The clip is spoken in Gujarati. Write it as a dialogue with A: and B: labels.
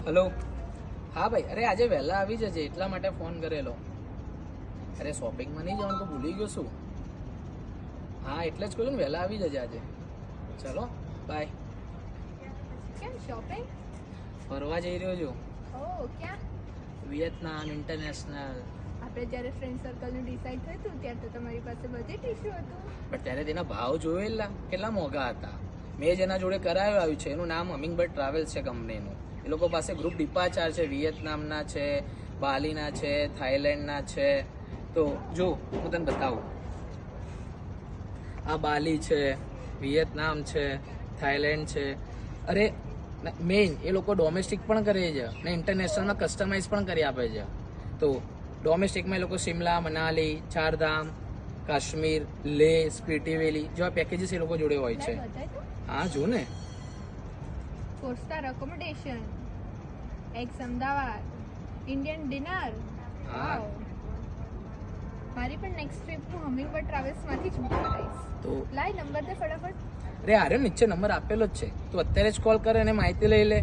A: હલો. હા ભાઈ, અરે આજે વહેલા આવી જજે એટલા માટે ફોન કરેલો. અરે શોપિંગમાં નહીં જવાનું તો ભૂલી ગયો શું? હા એટલે જ કહ્યું ને, વહેલા આવી જજે આજે. ચલો બાય.
B: કેમ શોપિંગ?
A: ફરવા જઈ રહ્યો છું.
B: ઓ ક્યાં?
A: Vietnam international.
B: આપણે જ્યારે ફ્રેન્ડ સર્કલનું ડિસાઈડ થયું હતું ત્યારે તો તમારી પાસે બજેટ ઇશ્યુ હતું.
A: પણ ત્યારે તેના ભાવ જોયેલા કેટલા મોંઘા હતા. મેં જેના જોડે કરાવ્યું આવ્યું છે એનું નામ હમિંગબર્ડ ટ્રાવેલ્સ છે કંપનીનું. એ લોકો પાસે ગ્રુપ ડિપાચાર છે, વિયેતનામના છે, બાલીના છે, થાઈલેન્ડના છે. તો જો હું તને બતાવું, આ બાલી છે, વિયેતનામ છે, થાઈલેન્ડ છે. અરે મેઇન એ લોકો ડોમેસ્ટિક પણ કરે છે ને ઇન્ટરનેશનલમાં કસ્ટમાઇઝ પણ કરી આપે છે. તો ડોમેસ્ટિકમાં એ લોકો શિમલા, મનાલી, ચારધામ, કાશ્મીર, લેહ, સ્પીટી વેલી જેવા પેકેજીસ એ લોકો જોડે હોય છે.
B: બતાય તો.
A: હા જો ને.
B: 4 star accommodation, x Ahmedabad, Indian dinner.
A: હા.
B: મારી પણ નેક્સ્ટ ટ્રીપ હું હમિંગબર્ડ ટ્રાવેલ્સમાંથી જ બુક કરાવીશ.
A: તો
B: લાય નંબર દે ફટાફટ.
A: અરે આર્યો નીચે નંબર આપેલો જ છે, તું અત્યારે જ કોલ કરે અને માહિતી લઈ લે.